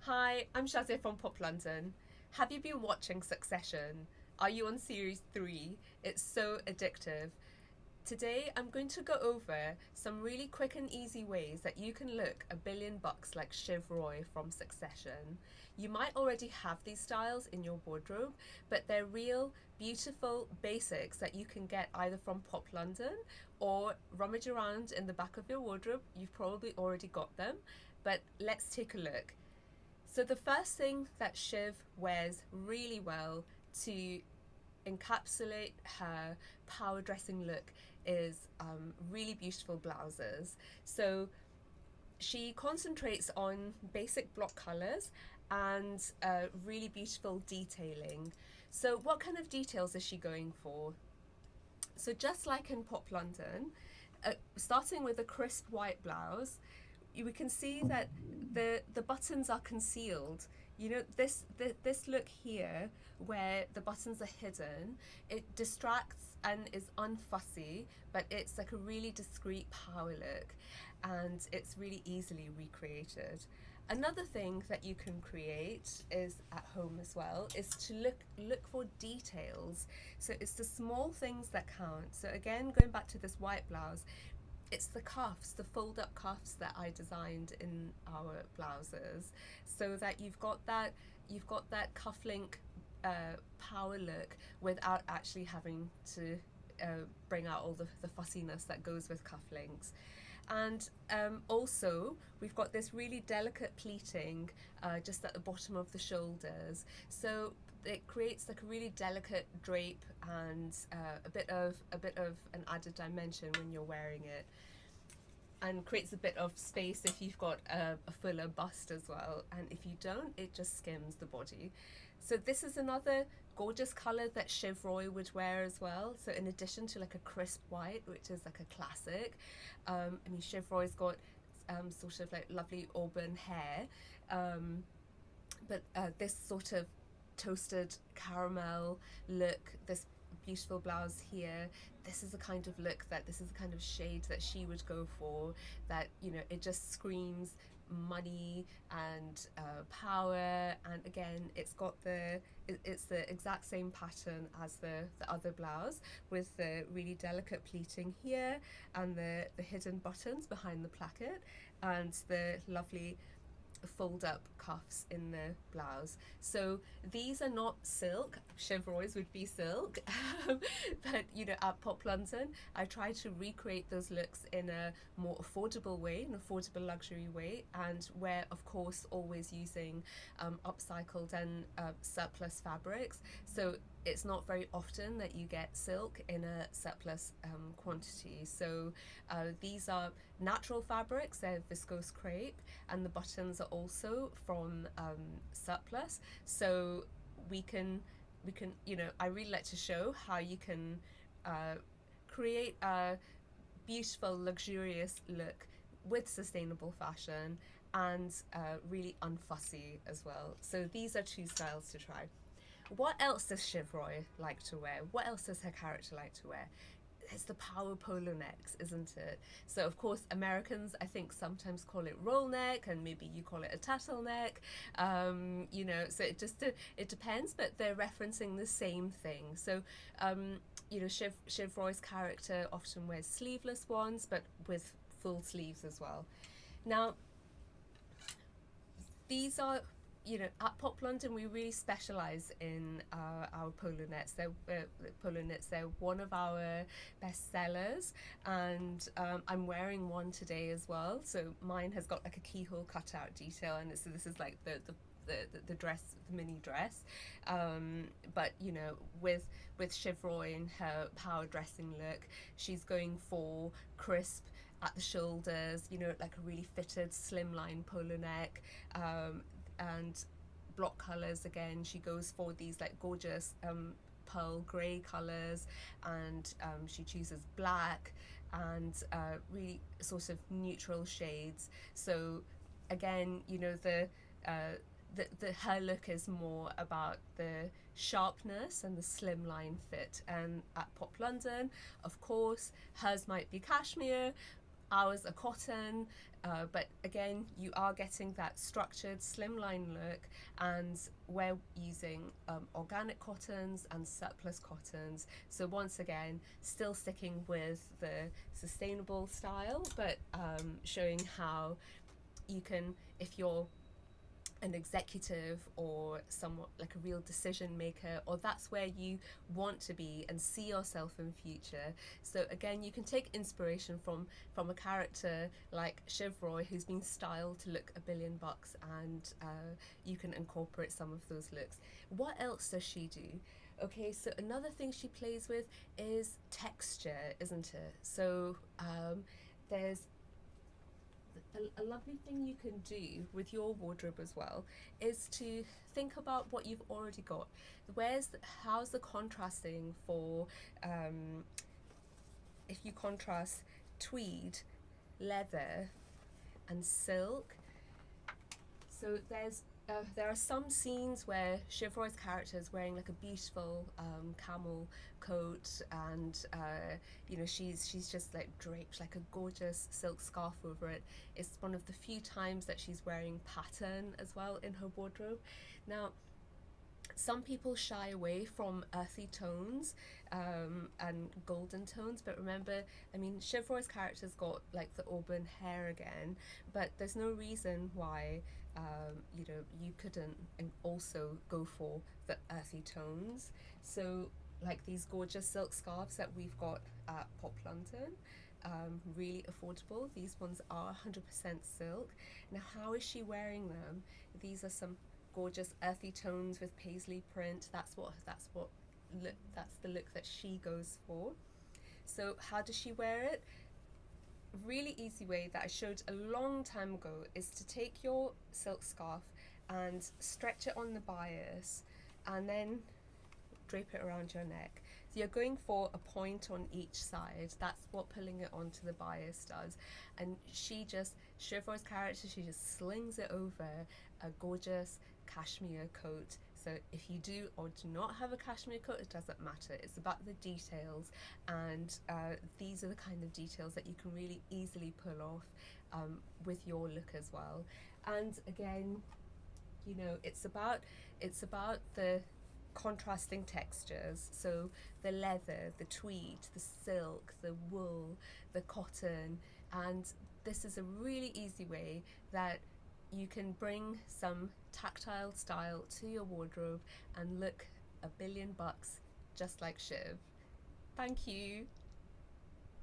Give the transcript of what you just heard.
Hi, I'm Shazia from Pop London. Have you been watching Succession? Are you on series 3? It's so addictive. Today, I'm going to go over some really quick and easy ways that you can look $1 billion like Shiv Roy from Succession. You might already have these styles in your wardrobe, but they're real, beautiful basics that you can get either from Pop London or rummage around in the back of your wardrobe. You've probably already got them, but let's take a look. So the first thing that Shiv wears really well to encapsulate her power dressing look is really beautiful blouses. So she concentrates on basic block colors and really beautiful detailing. So what kind of details is she going for? So just like in Pop London, starting with a crisp white blouse, we can see that the buttons are concealed. You know, this look here where the buttons are hidden, it distracts and is unfussy, but it's like a really discreet power look, and it's really easily recreated. Another thing that you can create is at home as well is to look for details. So it's the small things that count. So again, going back to this white blouse, it's the cuffs, the fold up cuffs that I designed in our blouses, so that you've got that cufflink power look without actually having to bring out all the fussiness that goes with cufflinks. And also, we've got this really delicate pleating just at the bottom of the shoulders. So it creates like a really delicate drape and a bit of an added dimension when you're wearing it, and creates a bit of space if you've got a fuller bust as well. And if you don't, it just skims the body. So this is another gorgeous color that Shiv Roy would wear as well. So in addition to like a crisp white, which is like a classic, I mean, Shiv Roy's got sort of like lovely auburn hair, but this sort of toasted caramel look, this beautiful blouse here, this is the kind of look that this is the kind of shade that she would go for, that, you know, it just screams money and power. And again, it's the exact same pattern as the other blouse, with the really delicate pleating here and the hidden buttons behind the placket and the lovely fold up cuffs in the blouse. So these are not silk. Shiv Roy's would be silk, but you know, at Pop London, I try to recreate those looks in a more affordable way, an affordable luxury way, and where, of course, always using upcycled and surplus fabrics. So it's not very often that you get silk in a surplus quantity. So these are natural fabrics, they're viscose crepe, and the buttons are also from surplus. So we can, you know, I really like to show how you can create a beautiful, luxurious look with sustainable fashion and really unfussy as well. So these are two styles to try. What else does Shiv Roy like to wear? What else does her character like to wear? It's the power polo necks, isn't it? So of course, Americans, I think, sometimes call it roll neck, and maybe you call it a turtleneck. You know, so it depends, but they're referencing the same thing. So you know, Shiv Roy's character often wears sleeveless ones, but with full sleeves as well. Now, these are, you know, at Pop London, we really specialize in our polo knits. They're one of our best sellers, and I'm wearing one today as well. So mine has got like a keyhole cutout detail, and so this is like the dress, the mini dress. But you know, with Shiv Roy and her power dressing look, she's going for crisp at the shoulders, you know, like a really fitted slimline polo neck. And block colors, again, she goes for these like gorgeous pearl grey colors, and she chooses black and really sort of neutral shades. So again, you know, the her look is more about the sharpness and the slimline fit. And at Pop London, of course, hers might be cashmere, Ours are cotton, but again, you are getting that structured slimline look, and we're using organic cottons and surplus cottons. So once again, still sticking with the sustainable style, but showing how you can, if you're an executive or somewhat like a real decision maker, or that's where you want to be and see yourself in future. So again, you can take inspiration from a character like Shiv Roy, who's been styled to look $1 billion, and you can incorporate some of those looks. What else does she do? Okay, so another thing she plays with is texture, isn't it? So there's a lovely thing you can do with your wardrobe as well is to think about what you've already got. How's the contrasting for if you contrast tweed, leather, and silk? So there are some scenes where Shiv Roy's character is wearing like a beautiful camel coat, and she's just like draped like a gorgeous silk scarf over it. It's one of the few times that she's wearing pattern as well in her wardrobe. Now, some people shy away from earthy tones and golden tones, but remember, I mean, Shiv Roy's character's got like the auburn hair again, but there's no reason why you couldn't also go for the earthy tones. So like these gorgeous silk scarves that we've got at Pop London, really affordable. These ones are 100% silk. Now, how is she wearing them? These are some gorgeous earthy tones with paisley print. That's the look that she goes for. So how does she wear it? Really easy way that I showed a long time ago is to take your silk scarf and stretch it on the bias, and then drape it around your neck. So you're going for a point on each side. That's what pulling it onto the bias does. And Shiv Roy's character, she just slings it over a gorgeous cashmere coat. So if you do or do not have a cashmere coat, it doesn't matter. It's about the details, and these are the kind of details that you can really easily pull off with your look as well. And again, it's about the contrasting textures. So the leather, the tweed, the silk, the wool, the cotton, and this is a really easy way that you can bring some tactile style to your wardrobe and look $1 billion just like Shiv. Thank you.